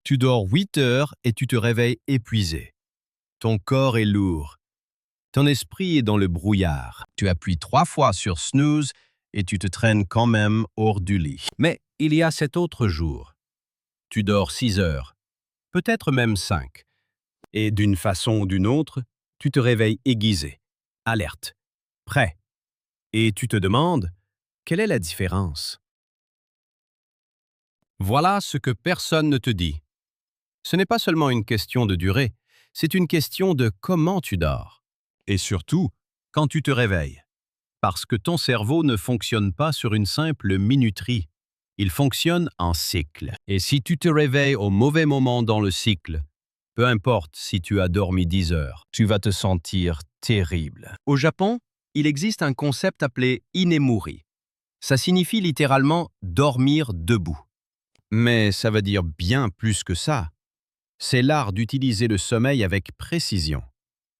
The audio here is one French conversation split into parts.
Tu dors 8 heures et tu te réveilles épuisé. Ton corps est lourd. Ton esprit est dans le brouillard. Tu appuies 3 fois sur snooze et tu te traînes quand même hors du lit. Mais il y a cet autre jour. Tu dors 6 heures, peut-être même 5. Et d'une façon ou d'une autre, tu te réveilles aiguisé, alerte, prêt. Et tu te demandes, quelle est la différence? Voilà ce que personne ne te dit. Ce n'est pas seulement une question de durée, c'est une question de comment tu dors. Et surtout, quand tu te réveilles. Parce que ton cerveau ne fonctionne pas sur une simple minuterie. Il fonctionne en cycle. Et si tu te réveilles au mauvais moment dans le cycle, peu importe si tu as dormi 10 heures, tu vas te sentir terrible. Au Japon, il existe un concept appelé inemuri. Ça signifie littéralement dormir debout. Mais ça veut dire bien plus que ça. C'est l'art d'utiliser le sommeil avec précision.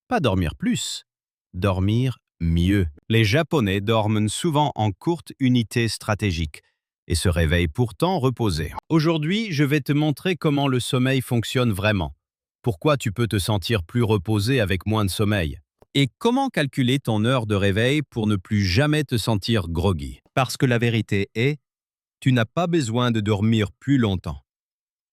Pas dormir plus, dormir mieux. Les Japonais dorment souvent en courtes unités stratégiques et se réveillent pourtant reposés. Aujourd'hui, je vais te montrer comment le sommeil fonctionne vraiment. Pourquoi tu peux te sentir plus reposé avec moins de sommeil. Et comment calculer ton heure de réveil pour ne plus jamais te sentir groggy. Parce que la vérité est, tu n'as pas besoin de dormir plus longtemps.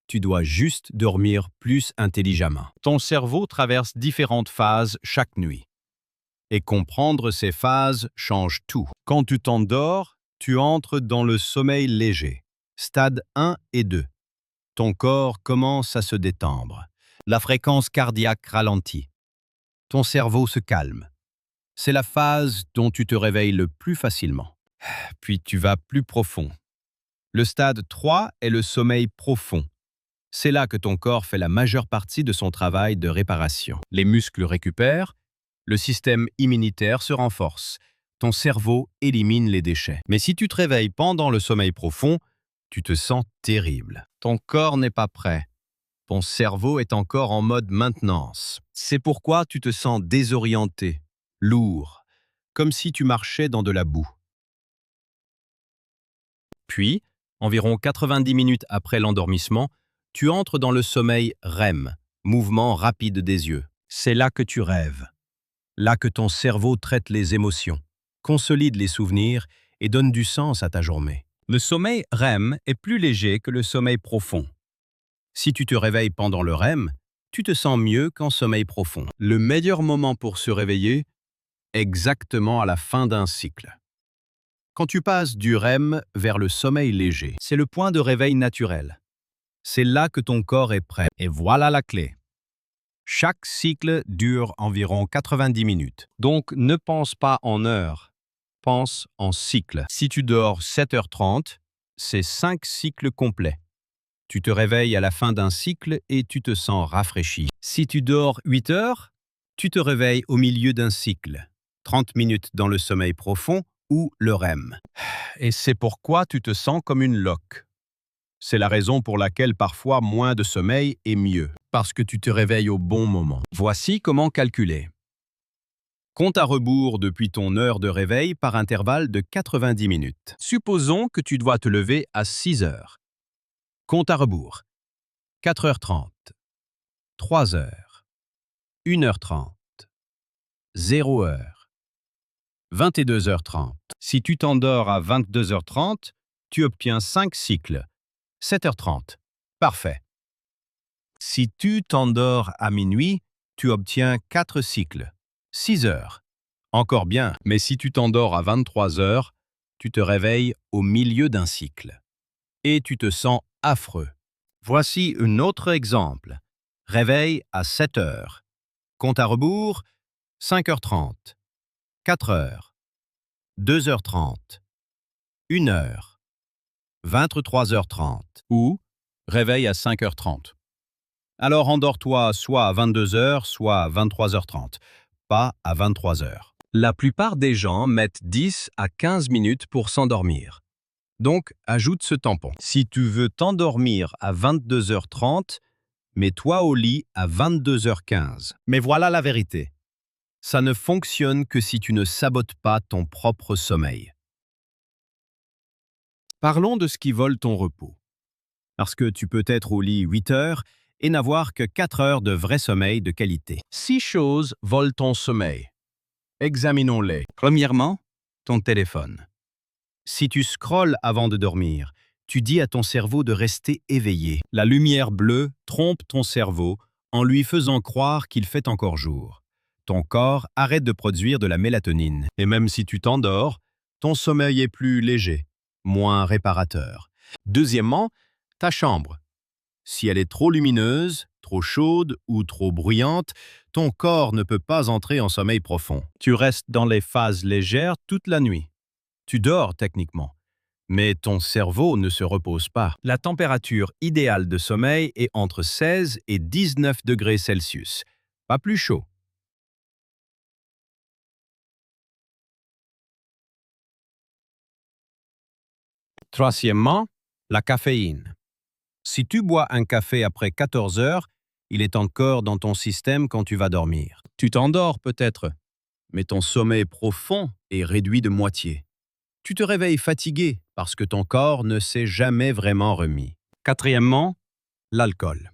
Tu dois juste dormir plus intelligemment. Ton cerveau traverse différentes phases chaque nuit. Et comprendre ces phases change tout. Quand tu t'endors, tu entres dans le sommeil léger, stade 1 et 2. Ton corps commence à se détendre. La fréquence cardiaque ralentit. Ton cerveau se calme. C'est la phase dont tu te réveilles le plus facilement. Puis tu vas plus profond. Le stade 3 est le sommeil profond. C'est là que ton corps fait la majeure partie de son travail de réparation. Les muscles récupèrent, le système immunitaire se renforce, ton cerveau élimine les déchets. Mais si tu te réveilles pendant le sommeil profond, tu te sens terrible. Ton corps n'est pas prêt. Ton cerveau est encore en mode maintenance. C'est pourquoi tu te sens désorienté, lourd, comme si tu marchais dans de la boue. Puis, environ 90 minutes après l'endormissement, tu entres dans le sommeil REM, mouvement rapide des yeux. C'est là que tu rêves. Là que ton cerveau traite les émotions, consolide les souvenirs et donne du sens à ta journée. Le sommeil REM est plus léger que le sommeil profond. Si tu te réveilles pendant le REM, tu te sens mieux qu'en sommeil profond. Le meilleur moment pour se réveiller, exactement à la fin d'un cycle. Quand tu passes du REM vers le sommeil léger, c'est le point de réveil naturel. C'est là que ton corps est prêt. Et voilà la clé. Chaque cycle dure environ 90 minutes. Donc, ne pense pas en heures, pense en cycles. Si tu dors 7h30, c'est 5 cycles complets. Tu te réveilles à la fin d'un cycle et tu te sens rafraîchi. Si tu dors 8 heures, tu te réveilles au milieu d'un cycle. 30 minutes dans le sommeil profond ou le REM. Et c'est pourquoi tu te sens comme une loque. C'est la raison pour laquelle parfois moins de sommeil est mieux, parce que tu te réveilles au bon moment. Voici comment calculer. Compte à rebours depuis ton heure de réveil par intervalle de 90 minutes. Supposons que tu dois te lever à 6 heures. Compte à rebours. 4h30, 3h, 1h30, 0h, 22h30. Si tu t'endors à 22h30, tu obtiens 5 cycles. 7h30. Parfait. Si tu t'endors à minuit, tu obtiens 4 cycles. 6 heures. Encore bien, mais si tu t'endors à 23 heures, tu te réveilles au milieu d'un cycle. Et tu te sens affreux. Voici un autre exemple. Réveil à 7 heures. Compte à rebours, 5h30, 4h, 2h30, 1h, 23h30 ou réveil à 5h30. Alors endors-toi soit à 22h, soit à 23h30, pas à 23h. La plupart des gens mettent 10 à 15 minutes pour s'endormir. Donc, ajoute ce tampon. Si tu veux t'endormir à 22h30, mets-toi au lit à 22h15. Mais voilà la vérité. Ça ne fonctionne que si tu ne sabotes pas ton propre sommeil. Parlons de ce qui vole ton repos. Parce que tu peux être au lit 8 heures et n'avoir que 4 heures de vrai sommeil de qualité. 6 choses volent ton sommeil. Examinons-les. Premièrement, ton téléphone. Si tu scrolles avant de dormir, tu dis à ton cerveau de rester éveillé. La lumière bleue trompe ton cerveau en lui faisant croire qu'il fait encore jour. Ton corps arrête de produire de la mélatonine. Et même si tu t'endors, ton sommeil est plus léger, moins réparateur. Deuxièmement, ta chambre. Si elle est trop lumineuse, trop chaude ou trop bruyante, ton corps ne peut pas entrer en sommeil profond. Tu restes dans les phases légères toute la nuit. Tu dors techniquement, mais ton cerveau ne se repose pas. La température idéale de sommeil est entre 16 et 19 degrés Celsius, pas plus chaud. Troisièmement, la caféine. Si tu bois un café après 14 heures, il est encore dans ton système quand tu vas dormir. Tu t'endors peut-être, mais ton sommeil profond est réduit de moitié. Tu te réveilles fatigué parce que ton corps ne s'est jamais vraiment remis. Quatrièmement, l'alcool.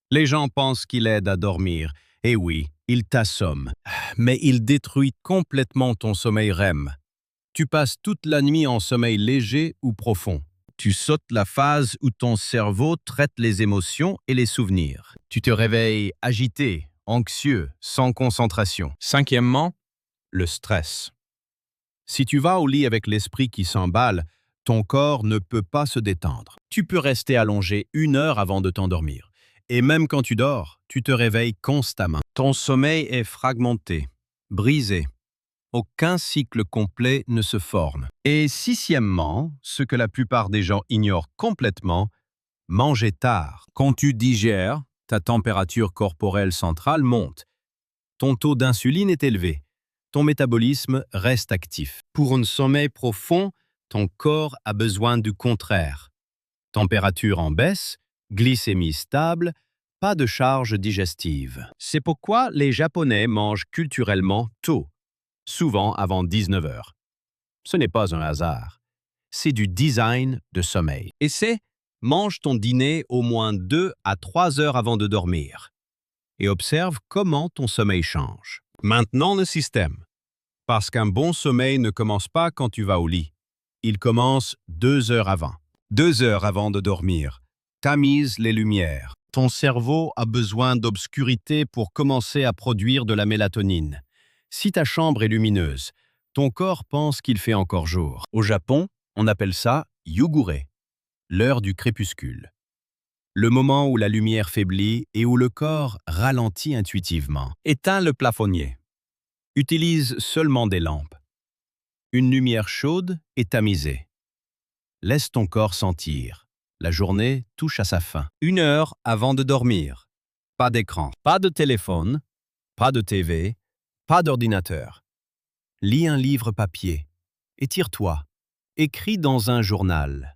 Les gens pensent qu'il aide à dormir. Et oui, il t'assomme. Mais il détruit complètement ton sommeil REM. Tu passes toute la nuit en sommeil léger ou profond. Tu sautes la phase où ton cerveau traite les émotions et les souvenirs. Tu te réveilles agité, anxieux, sans concentration. Cinquièmement, le stress. Si tu vas au lit avec l'esprit qui s'emballe, ton corps ne peut pas se détendre. Tu peux rester allongé 1 heure avant de t'endormir. Et même quand tu dors, tu te réveilles constamment. Ton sommeil est fragmenté, brisé. Aucun cycle complet ne se forme. Et sixièmement, ce que la plupart des gens ignorent complètement, manger tard. Quand tu digères, ta température corporelle centrale monte. Ton taux d'insuline est élevé. Ton métabolisme reste actif. Pour un sommeil profond, ton corps a besoin du contraire. Température en baisse, glycémie stable, pas de charge digestive. C'est pourquoi les Japonais mangent culturellement tôt, souvent avant 19 heures. Ce n'est pas un hasard. C'est du design de sommeil. Et c'est mange ton dîner au moins 2 à 3 heures avant de dormir. Et observe comment ton sommeil change. Maintenant le système. Parce qu'un bon sommeil ne commence pas quand tu vas au lit. Il commence 2 heures avant. 2 heures avant de dormir. Tamise les lumières. Ton cerveau a besoin d'obscurité pour commencer à produire de la mélatonine. Si ta chambre est lumineuse, ton corps pense qu'il fait encore jour. Au Japon, on appelle ça yugure, l'heure du crépuscule. Le moment où la lumière faiblit et où le corps ralentit intuitivement. Éteins le plafonnier. Utilise seulement des lampes. Une lumière chaude est tamisée. Laisse ton corps sentir. La journée touche à sa fin. 1 heure avant de dormir. Pas d'écran, pas de téléphone, pas de TV, pas d'ordinateur. Lis un livre papier. Étire-toi. Écris dans un journal.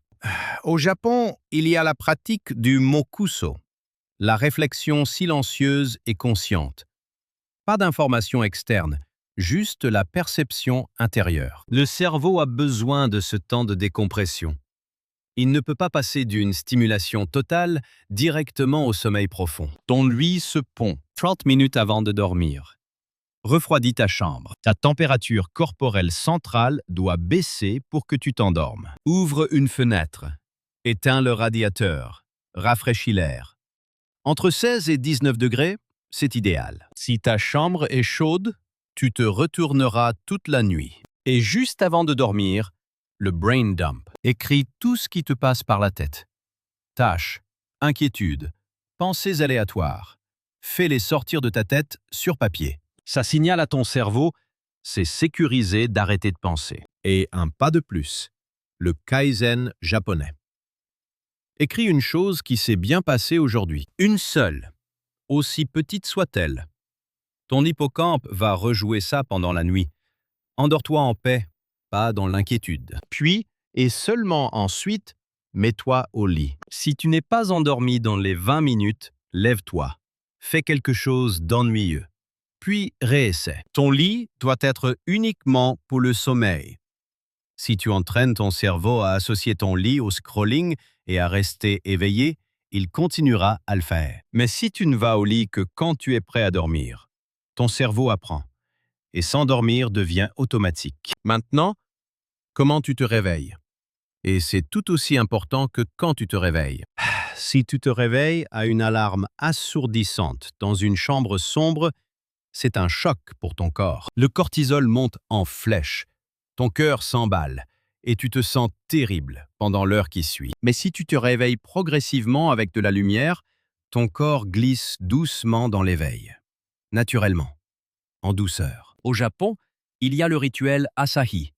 Au Japon, il y a la pratique du mokuso, la réflexion silencieuse et consciente. Pas d'information externe, juste la perception intérieure. Le cerveau a besoin de ce temps de décompression. Il ne peut pas passer d'une stimulation totale directement au sommeil profond. Ton lit se pond 30 minutes avant de dormir. Refroidis ta chambre. Ta température corporelle centrale doit baisser pour que tu t'endormes. Ouvre une fenêtre. Éteins le radiateur. Rafraîchis l'air. Entre 16 et 19 degrés, c'est idéal. Si ta chambre est chaude, tu te retourneras toute la nuit. Et juste avant de dormir, le brain dump. Écris tout ce qui te passe par la tête. Tâches, inquiétudes, pensées aléatoires. Fais-les sortir de ta tête sur papier. Ça signale à ton cerveau, c'est sécurisé d'arrêter de penser. Et un pas de plus, le Kaizen japonais. Écris une chose qui s'est bien passée aujourd'hui. Une seule, aussi petite soit-elle. Ton hippocampe va rejouer ça pendant la nuit. Endors-toi en paix, pas dans l'inquiétude. Puis, et seulement ensuite, mets-toi au lit. Si tu n'es pas endormi dans les 20 minutes, lève-toi. Fais quelque chose d'ennuyeux. Puis réessaie. Ton lit doit être uniquement pour le sommeil. Si tu entraînes ton cerveau à associer ton lit au scrolling et à rester éveillé, il continuera à le faire. Mais si tu ne vas au lit que quand tu es prêt à dormir, ton cerveau apprend et s'endormir devient automatique. Maintenant, comment tu te réveilles? Et c'est tout aussi important que quand tu te réveilles. Si tu te réveilles à une alarme assourdissante dans une chambre sombre, c'est un choc pour ton corps. Le cortisol monte en flèche, ton cœur s'emballe et tu te sens terrible pendant l'heure qui suit. Mais si tu te réveilles progressivement avec de la lumière, ton corps glisse doucement dans l'éveil, naturellement, en douceur. Au Japon, il y a le rituel Asahi,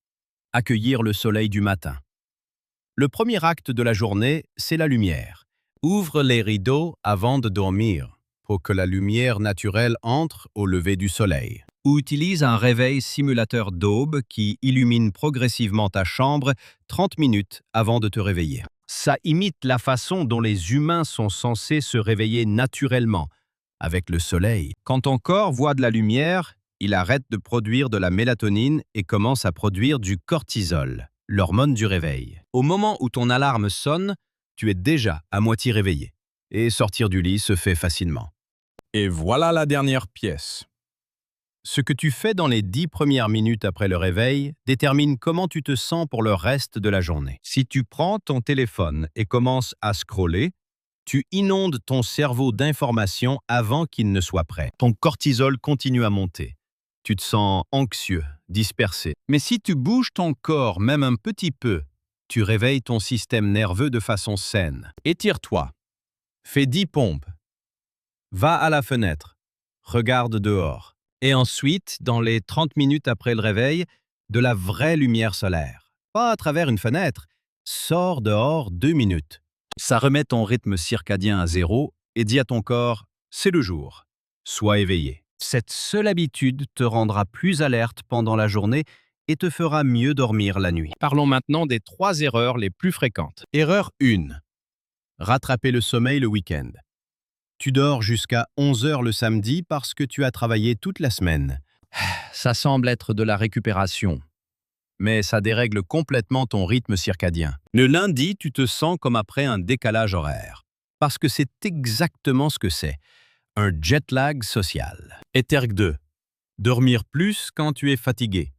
accueillir le soleil du matin. Le premier acte de la journée, c'est la lumière. Ouvre les rideaux avant de dormir pour que la lumière naturelle entre au lever du soleil. Ou utilise un réveil simulateur d'aube qui illumine progressivement ta chambre 30 minutes avant de te réveiller. Ça imite la façon dont les humains sont censés se réveiller naturellement, avec le soleil. Quand ton corps voit de la lumière, il arrête de produire de la mélatonine et commence à produire du cortisol, l'hormone du réveil. Au moment où ton alarme sonne, tu es déjà à moitié réveillé. Et sortir du lit se fait facilement. Et voilà la dernière pièce. Ce que tu fais dans les 10 premières minutes après le réveil détermine comment tu te sens pour le reste de la journée. Si tu prends ton téléphone et commences à scroller, tu inondes ton cerveau d'informations avant qu'il ne soit prêt. Ton cortisol continue à monter. Tu te sens anxieux, dispersé. Mais si tu bouges ton corps même un petit peu, tu réveilles ton système nerveux de façon saine. Étire-toi. Fais 10 pompes. Va à la fenêtre. Regarde dehors. Et ensuite, dans les 30 minutes après le réveil, de la vraie lumière solaire. Pas à travers une fenêtre. Sors dehors 2 minutes. Ça remet ton rythme circadien à zéro et dit à ton corps « c'est le jour ». Sois éveillé. Cette seule habitude te rendra plus alerte pendant la journée et te fera mieux dormir la nuit. Parlons maintenant des 3 erreurs les plus fréquentes. Erreur 1. Rattraper le sommeil le week-end. Tu dors jusqu'à 11 heures le samedi parce que tu as travaillé toute la semaine. Ça semble être de la récupération, mais ça dérègle complètement ton rythme circadien. Le lundi, tu te sens comme après un décalage horaire, parce que c'est exactement ce que c'est, un jet lag social. Étergue 2. Dormir plus quand tu es fatigué.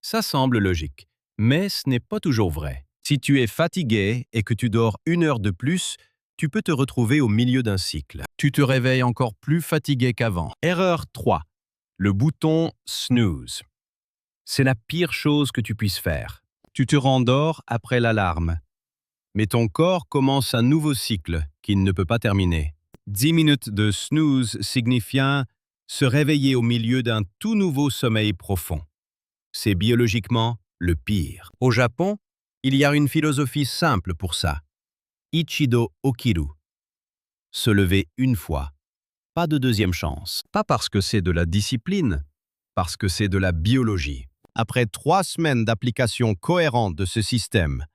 Ça semble logique, mais ce n'est pas toujours vrai. Si tu es fatigué et que tu dors 1 heure de plus, tu peux te retrouver au milieu d'un cycle. Tu te réveilles encore plus fatigué qu'avant. Erreur 3. Le bouton snooze. C'est la pire chose que tu puisses faire. Tu te rendors après l'alarme. Mais ton corps commence un nouveau cycle qu'il ne peut pas terminer. 10 minutes de snooze signifiant se réveiller au milieu d'un tout nouveau sommeil profond. C'est biologiquement le pire. Au Japon, il y a une philosophie simple pour ça. Ichido Okiru. Se lever une fois. Pas de deuxième chance. Pas parce que c'est de la discipline, parce que c'est de la biologie. Après 3 semaines d'application cohérente de ce système,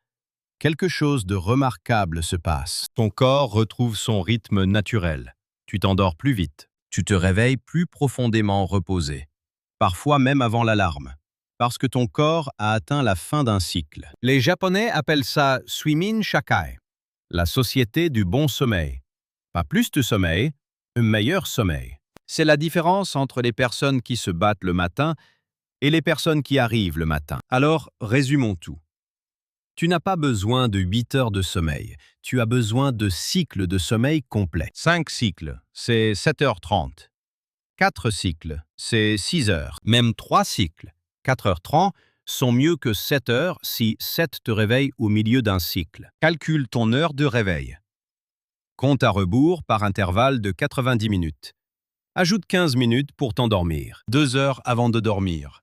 quelque chose de remarquable se passe. Ton corps retrouve son rythme naturel. Tu t'endors plus vite. Tu te réveilles plus profondément reposé. Parfois même avant l'alarme. Parce que ton corps a atteint la fin d'un cycle. Les Japonais appellent ça Suimin Shakai, la société du bon sommeil. Pas plus de sommeil, un meilleur sommeil. C'est la différence entre les personnes qui se battent le matin et les personnes qui arrivent le matin. Alors, résumons tout. Tu n'as pas besoin de 8 heures de sommeil. Tu as besoin de cycles de sommeil complets. 5 cycles, c'est 7h30. 4 cycles, c'est 6 heures. Même 3 cycles, 4h30, sont mieux que 7 heures si 7 te réveille au milieu d'un cycle. Calcule ton heure de réveil. Compte à rebours par intervalle de 90 minutes. Ajoute 15 minutes pour t'endormir. 2 heures avant de dormir.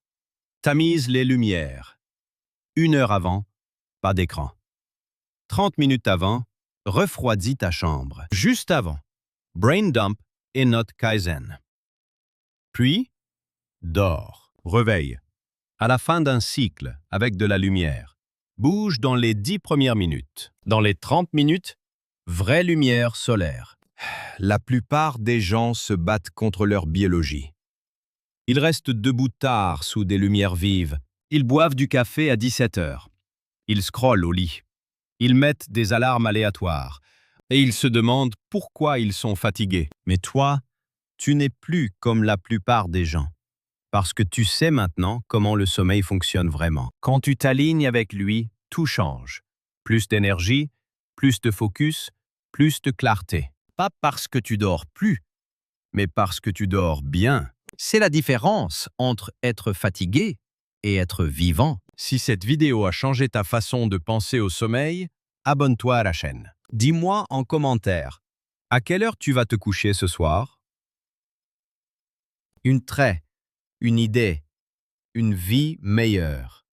Tamise les lumières. 1 heure avant, pas d'écran. 30 minutes avant, refroidis ta chambre. Juste avant, brain dump et note Kaizen. Puis, dors. Réveille. À la fin d'un cycle, avec de la lumière. Bouge dans les 10 premières minutes. Dans les 30 minutes, vraie lumière solaire. La plupart des gens se battent contre leur biologie. Ils restent debout tard sous des lumières vives. Ils boivent du café à 17 heures. Ils scrollent au lit. Ils mettent des alarmes aléatoires et ils se demandent pourquoi ils sont fatigués. Mais toi, tu n'es plus comme la plupart des gens, parce que tu sais maintenant comment le sommeil fonctionne vraiment. Quand tu t'alignes avec lui, tout change. Plus d'énergie, plus de focus, plus de clarté. Pas parce que tu dors plus, mais parce que tu dors bien. C'est la différence entre être fatigué et être vivant. Si cette vidéo a changé ta façon de penser au sommeil, Abonne-toi à la chaîne. Dis-moi en commentaire, à quelle heure tu vas te coucher ce soir? Une idée, une vie meilleure.